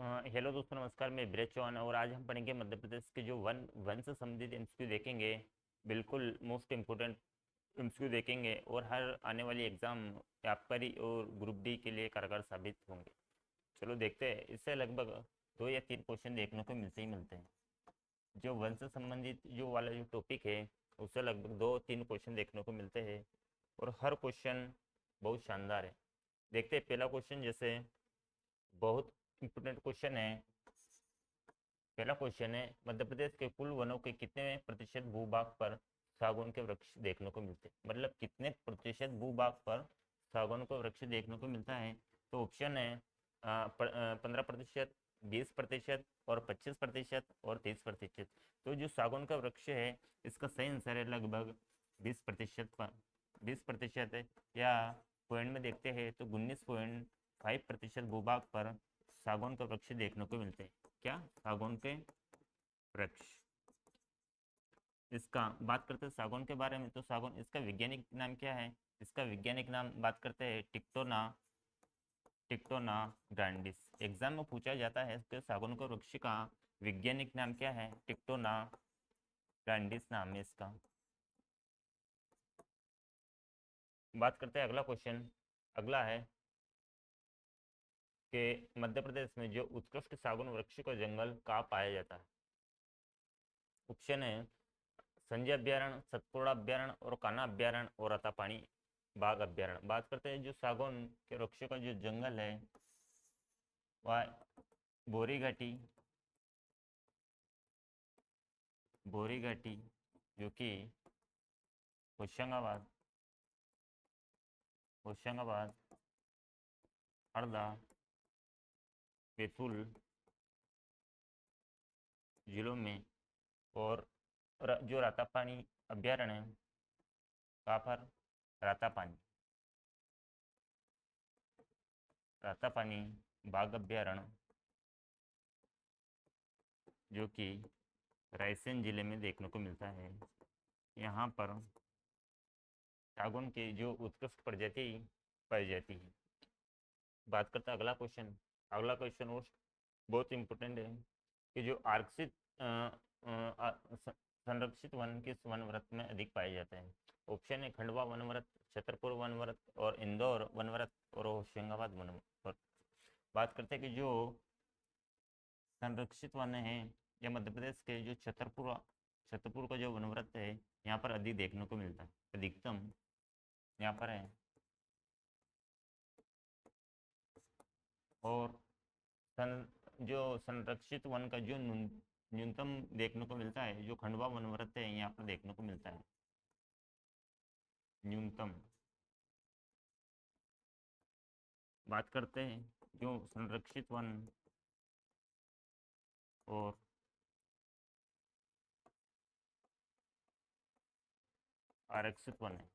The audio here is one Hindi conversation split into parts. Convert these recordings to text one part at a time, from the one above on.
हेलो दोस्तों, नमस्कार। मैं ब्रेक चौहान और आज हम पढ़ेंगे मध्य प्रदेश के जो वन से संबंधित एमसीक्यू देखेंगे। बिल्कुल मोस्ट इम्पोर्टेंट एमसीक्यू देखेंगे और हर आने वाली एग्जाम आबकारी और ग्रुप डी के लिए कारगर साबित होंगे। चलो देखते हैं। इससे लगभग 2 या 3 क्वेश्चन देखने को मिलते ही मिलते हैं। जो वन से संबंधित जो वाला जो टॉपिक है उससे लगभग 2-3 क्वेश्चन देखने को मिलते हैं और हर क्वेश्चन बहुत शानदार है। देखते हैं पहला क्वेश्चन। जैसे बहुत इंपोर्टेंट क्वेश्चन है। पहला क्वेश्चन है, मध्य प्रदेश के कुल वनों के कितने प्रतिशत भूभाग पर सागौन के वृक्ष देखने को मिलते हैं? मतलब कितने प्रतिशत भूभाग पर सागौन का वृक्ष देखने को मिलता है? तो ऑप्शन है 15%, 20% और 25% और 30%। तो जो सागौन का वृक्ष है इसका सही आंसर है लगभग 20% पर 20% है। या पॉइंट में देखते हैं तो 19.5% भूभाग पर सागौन का वृक्ष देखने को मिलते हैं। क्या? सागौन के वृक्ष। इसका बात करते हैं सागौन के बारे में, तो सागौन इसका वैज्ञानिक नाम क्या है? इसका वैज्ञानिक नाम बात करते हैं टिक्टोना टिक्टोना ग्रांडिस। एग्जाम में पूछा जाता है कि सागौन के वृक्ष का वैज्ञानिक नाम क्या है? टिक्टोना ग्रांडिस नाम है इसका। बात करते हैं अगला क्वेश्चन। अगला है कि मध्य प्रदेश में जो उत्कृष्ट सागौन वृक्ष का जंगल कहाँ पाया जाता है? ऑप्शन है संजय अभ्यारण्य, सतपुड़ा अभ्यारण्य और कान्हा अभ्यारण्य और अतापानी बाघ अभ्यारण्य। बात करते हैं जो सागौन के वृक्षों का जो जंगल है वह बोरी घाटी बोरी घाटी जो कि होशंगाबाद होशंगाबाद, हरदा, बैतूल जिलों में, और जो रातापानी अभ्यारण्य है कहाँ पर? रातापानी रातापानी बाघ अभ्यारण्य जो कि रायसेन जिले में देखने को मिलता है। यहाँ पर सागौन की जो उत्कृष्ट प्रजाति पाई जाती है। बात करते हैं अगला क्वेश्चन। अगला क्वेश्चन और बहुत इंपॉर्टेंट है कि जो आरक्षित संरक्षित वन किस वनव्रत में अधिक पाए जाते हैं? ऑप्शन है खंडवा वनव्रत, छतरपुर वनव्रत और इंदौर वनव्रत और होशंगाबाद वनव्रत। बात करते हैं कि जो संरक्षित वन है या मध्य प्रदेश के जो छतरपुर का जो वनव्रत है यहाँ पर अधिक देखने को मिलता है। अधिकतम यहाँ पर है। और जो संरक्षित वन का जो न्यूनतम देखने को मिलता है जो खंडवा वनव्रत है यहाँ पर देखने को मिलता है न्यूनतम। बात करते हैं जो संरक्षित वन और आरक्षित वन है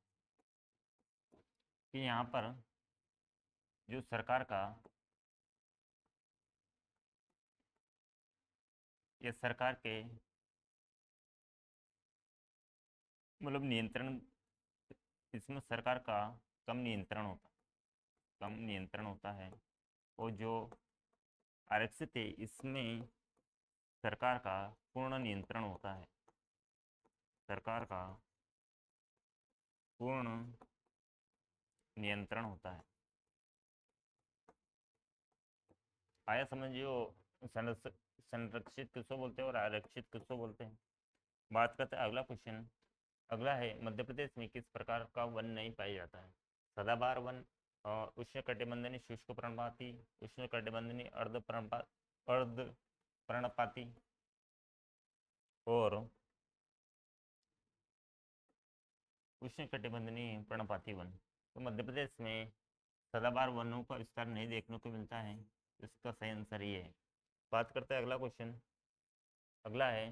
कि यहाँ पर जो सरकार का या सरकार के मतलब नियंत्रण, इसमें सरकार का कम नियंत्रण होता कम नियंत्रण होता है। और जो आरक्षित है इसमें सरकार का पूर्ण नियंत्रण होता है। सरकार का पूर्ण नियंत्रण होता है। आया समझ? जो संरक्षित किसको बोलते हैं और आरक्षित किसको बोलते हैं। बात करते हैं अगला क्वेश्चन। अगला है मध्य प्रदेश में किस प्रकार का वन नहीं पाया जाता है? सदाबहार वन, उष्णकटिबंधीय शुष्क पर्णपाती, उष्णकटिबंधीय अर्ध पर्णपाती और उष्णकटिबंधीय पर्णपाती वन। तो मध्य प्रदेश में सदाबहार वनों का विस्तार नहीं देखने को मिलता है। इसका सही आंसर ये है। बात करते हैं अगला क्वेश्चन। अगला है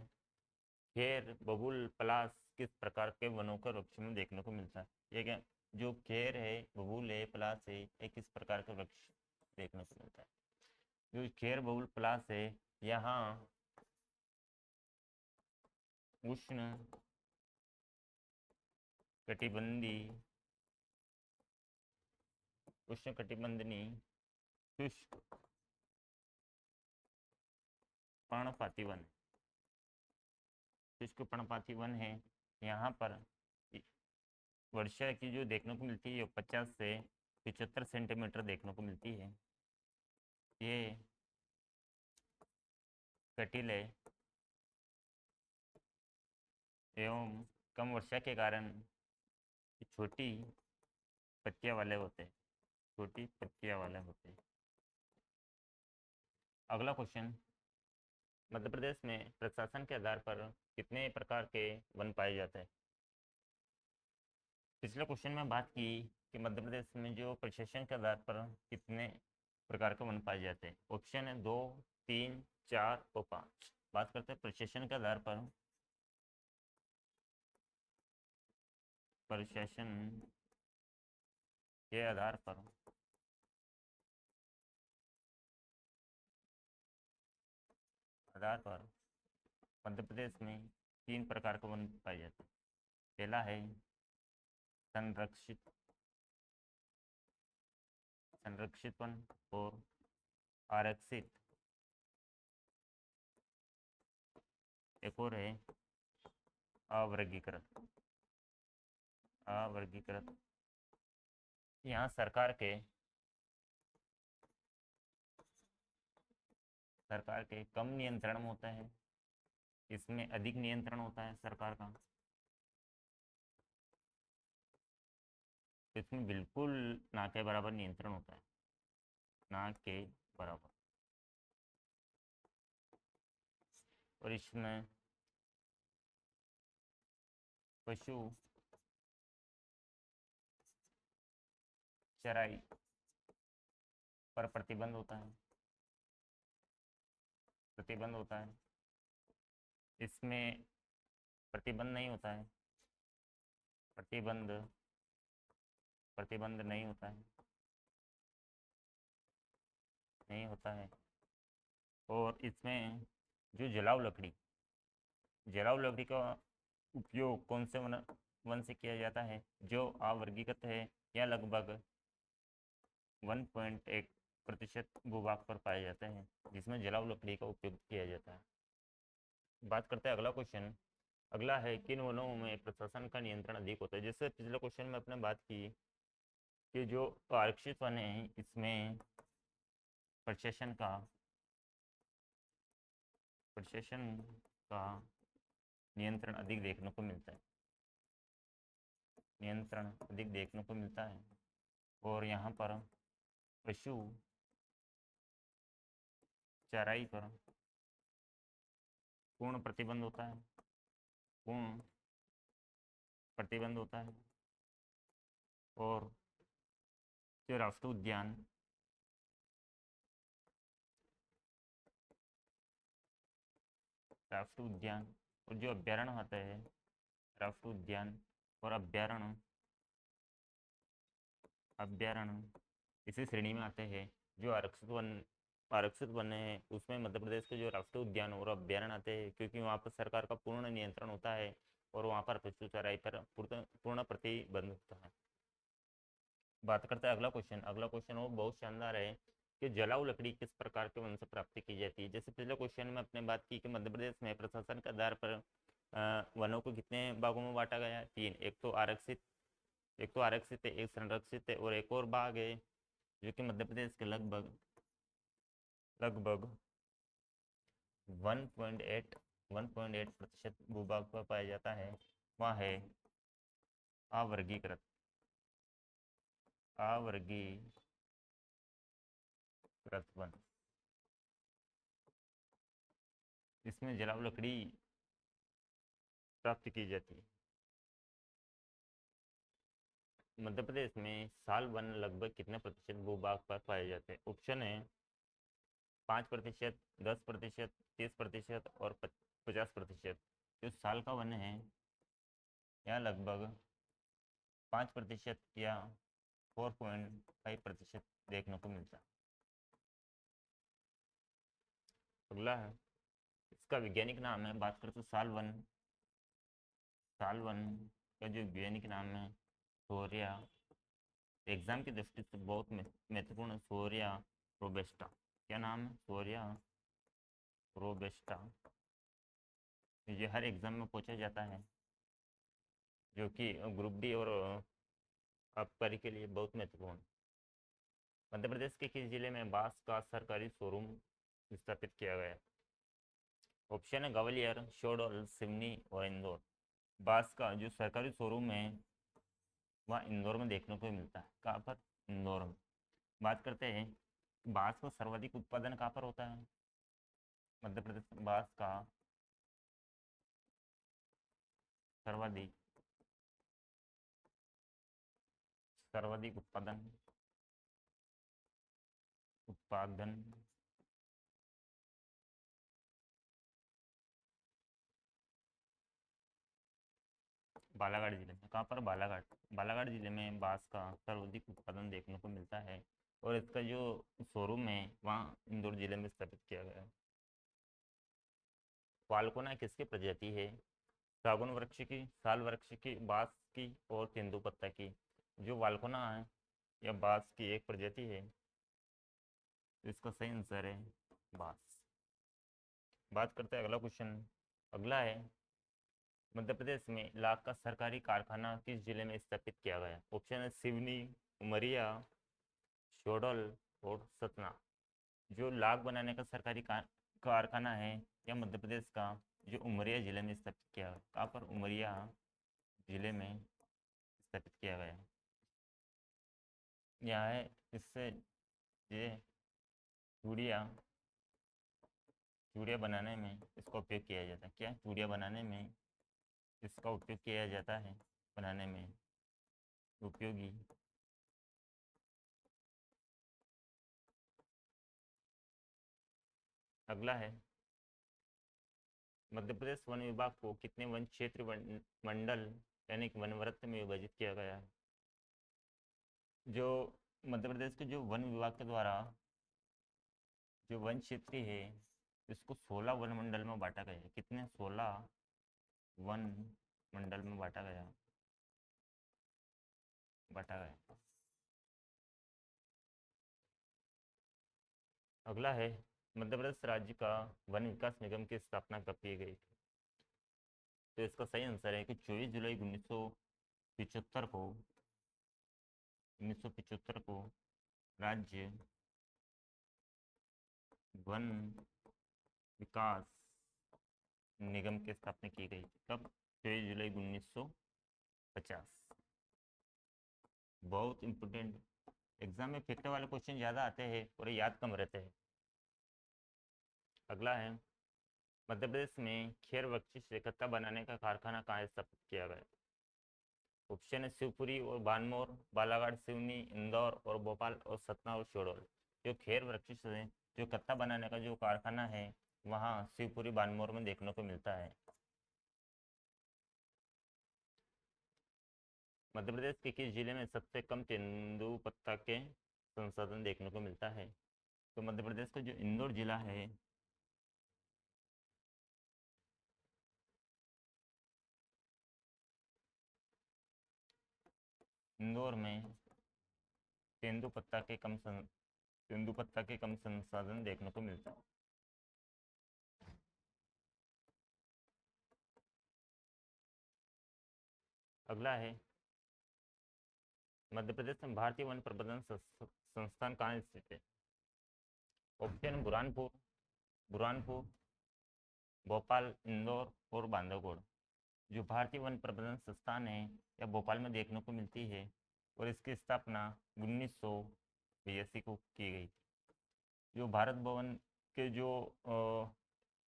खेर, बबूल, पलास किस प्रकार के वनों के वृक्ष में देखने को मिलता है? ये क्या? जो खेर है, बबूल है, पलास है, ये किस प्रकार के वृक्ष देखने को मिलता है? जो खेर, बबूल, पलास है यहाँ उष्ण कटिबंधी उष्ण कटिबंधनी शुष्क पर्णपाती वन, शुष्क पर्णपाती वन है। यहाँ पर वर्षा की जो देखने को मिलती है 50 से 75 सेंटीमीटर देखने को मिलती है। ये कटीले एवं कम वर्षा के कारण छोटी पत्तियां वाले होते हैं, छोटी पत्तियां वाले होते हैं। अगला क्वेश्चन, मध्य प्रदेश में प्रशासन के आधार पर कितने प्रकार के वन पाए जाते हैं? पिछले क्वेश्चन में बात की कि मध्य प्रदेश में जो प्रशासन के आधार पर कितने प्रकार के वन पाए जाते हैं। ऑप्शन है 2, 3, 4 और 5। बात करते हैं प्रशासन के आधार पर। प्रशासन के आधार पर मध्य प्रदेश में 3 प्रकार के वन पाए जाते हैं। पहला है संरक्षित वन और आरक्षित। एक और है अवर्गीकृत। यहाँ सरकार के कम नियंत्रण होता है, इसमें अधिक नियंत्रण होता है सरकार का। इसमें बिल्कुल ना के बराबर नियंत्रण होता है, ना के बराबर। और इसमें पशु चराई पर प्रतिबंध होता है। इसमें प्रतिबंध नहीं होता है। प्रतिबंध नहीं होता है। और इसमें जो जलाऊ लकड़ी का उपयोग कौन से वन से किया जाता है? जो अवर्गीकृत है या लगभग 1.1% भूभाग पर पाए जाते हैं, जिसमें जलाऊ लकड़ी का उपयोग किया जाता है। बात करते हैं अगला क्वेश्चन। अगला है किन वनों में प्रशासन का नियंत्रण अधिक होता है? जैसे पिछले क्वेश्चन में अपने बात की कि जो आरक्षित वन है इसमें प्रशासन का नियंत्रण अधिक देखने को मिलता है। और यहाँ पर पशु चराई पर पूर्ण प्रतिबंध होता है। और जो राष्ट्रीय उद्यान और जो अभ्यारण्य होते हैं, राष्ट्रीय उद्यान और अभ्यारण्य इसी श्रेणी में आते हैं। जो आरक्षित वन है उसमें मध्य प्रदेश के जो राष्ट्रीय उद्यान और अभ्यारण्य आते हैं, क्योंकि वहाँ पर सरकार का पूर्ण नियंत्रण होता है और वहाँ पर पशु चराई पर पूर्ण प्रतिबंध होता है। बात करते हैं अगला क्वेश्चन और बहुत शानदार है कि जलाऊ लकड़ी किस प्रकार के वन से प्राप्ति की जाती है? जैसे पिछले क्वेश्चन में अपने बात की कि मध्य प्रदेश में प्रशासन के आधार पर वनों को कितने भागों में बांटा गया है? 3। एक तो आरक्षित है, एक संरक्षित है और एक और भाग है जो कि मध्य प्रदेश के लगभग 1.8% भूभाग पर पाया जाता है। वह है अवर्गीकृत वन। इसमें जलाऊ लकड़ी प्राप्त की जाती है। मध्य प्रदेश में साल वन लगभग कितने प्रतिशत भूभाग पर पाए जाते हैं? ऑप्शन है 5%, 10%, 30% और 50%। जो साल का वन है यहाँ लगभग 5% या 4.5% देखने को मिलता है। अगला है, इसका वैज्ञानिक नाम है। बात करते साल वन का जो वैज्ञानिक नाम है सोरिया। एग्जाम की दृष्टि से बहुत महत्वपूर्ण, सोरिया रोबेस्टा। क्या नाम है? सोरिया रोबेस्टा, ये हर एग्जाम में पूछा जाता है, जो कि ग्रुप डी और आबकारी के लिए बहुत महत्वपूर्ण। मध्य प्रदेश के किस जिले में बांस का सरकारी शोरूम स्थापित किया गया? ऑप्शन है ग्वालियर, शहडोल, सिवनी और इंदौर। बांस का जो सरकारी शोरूम है वह इंदौर में देखने को मिलता है। कहाँ पर? इंदौर में। बात करते हैं बांस का सर्वाधिक उत्पादन कहाँ पर होता है? मध्य प्रदेश में बांस का सर्वाधिक सर्वाधिक उत्पादन बालाघाट जिले में। कहाँ पर? बालाघाट। बालाघाट जिले में बांस का सर्वाधिक उत्पादन देखने को मिलता है, और इसका जो शोरूम है वहाँ इंदौर जिले में स्थापित किया गया है। वालकोना किसकी प्रजाति है? सागौन वृक्ष की, साल वृक्ष की, बांस की और तेंदुपत्ता की। जो वालकोना है या बांस की एक प्रजाति है, तो इसका सही आंसर है बांस। बात करते हैं अगला क्वेश्चन। अगला है मध्य प्रदेश में लाख का सरकारी कारखाना किस जिले में स्थापित किया गया? ऑप्शन है सिवनी, उमरिया, शोडल और सतना। जो लाख बनाने का सरकारी कारखाना है या मध्य प्रदेश का, जो उमरिया जिले में स्थापित किया गया। कहाँ पर? उमरिया जिले में स्थापित किया गया। यह है इससे ये चूड़ियाँ चूड़ियाँ बनाने में इसका उपयोग किया जाता है। क्या? चूड़ियाँ बनाने में इसका उपयोग किया जाता है, बनाने में उपयोगी। अगला है मध्य प्रदेश वन विभाग को कितने वन क्षेत्र मंडल यानी कि वनवृत्त में विभाजित किया गया है? जो मध्य प्रदेश के जो वन विभाग के द्वारा जो वन क्षेत्र है इसको 16 वन मंडल में बांटा गया है। कितने? 16 वन मंडल में बांटा गया। अगला है मध्य प्रदेश राज्य का वन विकास निगम की स्थापना कब की गई थी? तो इसका सही आंसर है कि 24 जुलाई 1975 को 1975 को राज्य वन विकास निगम की स्थापना की गई थी। कब? 24 जुलाई 1950। बहुत इंपॉर्टेंट। एग्जाम में फैक्टर वाले क्वेश्चन ज़्यादा आते हैं और ये याद कम रहते हैं। अगला है मध्य प्रदेश में खेर वृक्ष से गत्ता बनाने का कारखाना कहाँ स्थापित किया गया? ऑप्शन है शिवपुरी और बानमोर, बालाघाट, सिवनी, इंदौर और भोपाल और सतना और शहडोल। जो खेर वृक्ष से जो गत्ता बनाने का जो कारखाना है वहाँ शिवपुरी बानमोर में देखने को मिलता है। मध्य प्रदेश के किस जिले में सबसे कम तेंदुपत्ता के संसाधन देखने को मिलता है? तो मध्य प्रदेश का जो इंदौर जिला है, इंदौर में तेंदुपत्ता के कम संसाधन देखने को मिलता है। अगला है मध्य प्रदेश में भारतीय वन प्रबंधन संस्थान कहाँ स्थित है? ऑप्शन बुरहानपुर, भोपाल, इंदौर और बांदरगढ़। जो भारतीय वन प्रबंधन संस्थान है या भोपाल में देखने को मिलती है, और इसकी स्थापना 1982 को की गई थी। जो भारत भवन के जो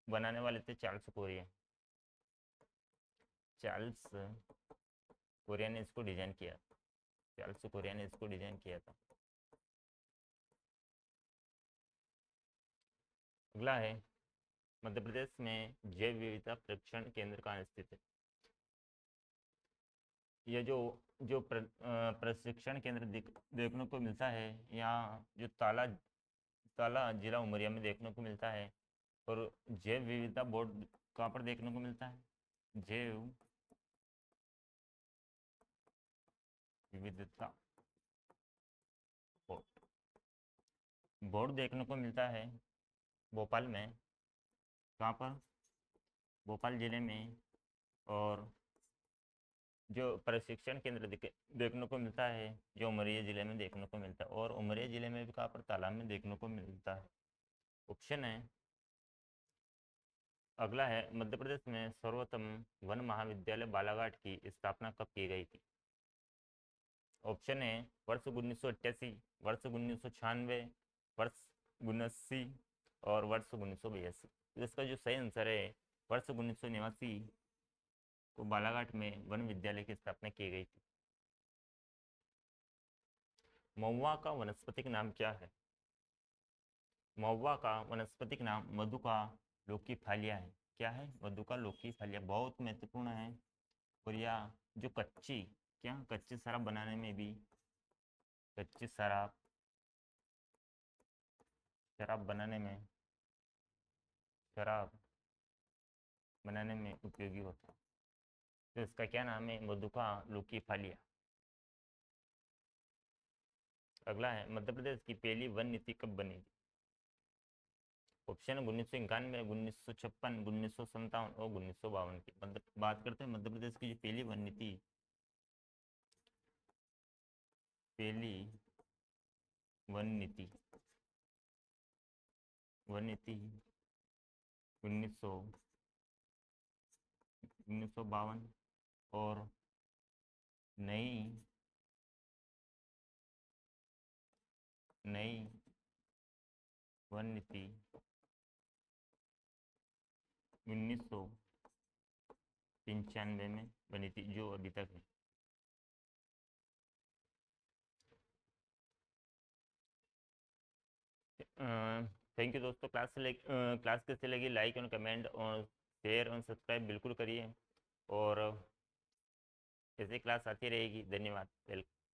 बनाने वाले थे चार्ल्स कोरिया ने इसको डिजाइन किया। चार्ल्स कोरिया ने इसको डिजाइन किया था। अगला है मध्य प्रदेश में जैव विविधता प्रशिक्षण केंद्र कहाँ स्थित है? यह जो प्रशिक्षण केंद्र देखने को मिलता है यहाँ जो ताला जिला उमरिया में देखने को मिलता है। और जैव विविधता बोर्ड कहाँ पर देखने को मिलता है? जैव विविधता बोर्ड देखने को मिलता है भोपाल में। कहाँ पर? भोपाल ज़िले में। और जो प्रशिक्षण केंद्र देखने को मिलता है, जो उमरिया ज़िले में देखने को मिलता है, और उमरिया ज़िले में भी कहाँ पर? तालाब में देखने को मिलता है। ऑप्शन है। अगला है, मध्य प्रदेश में सर्वोत्तम वन महाविद्यालय बालाघाट की स्थापना कब की गई थी? ऑप्शन है वर्ष 1988, वर्ष 1996, वर्ष 1989 और वर्ष 1982। तो इसका जो सही आंसर है वर्ष 1989 को बालाघाट में वन विद्यालय की स्थापना की गई थी। महुआ का वनस्पतिक नाम क्या है? महुआ का वनस्पतिक नाम मधुका लोकीफालिया है। क्या है? मधुका लोकीफालिया। बहुत महत्वपूर्ण है। और यह जो कच्ची, क्या कच्ची शराब बनाने में भी, कच्ची शराब शराब बनाने में शराब बनाने में उपयोगी होता है। तो इसका क्या नाम है? मधुका लोकीफालिया। अगला है, मध्य प्रदेश की पहली वन नीति कब बनी? ऑप्शन 1991, 1956, 1957 और 1952 की। मतलब बात करते हैं मध्य प्रदेश की जो पहली वन नीति, पहली वन नीति, वन नीति 1952 और नई नई वन नीति 1995 में बनी थी, जो अभी तक है। थैंक यू दोस्तों। क्लास कैसे लगी? लाइक और कमेंट और शेयर और सब्सक्राइब बिल्कुल करिए। और ऐसे क्लास आती रहेगी। धन्यवाद। वेलकम।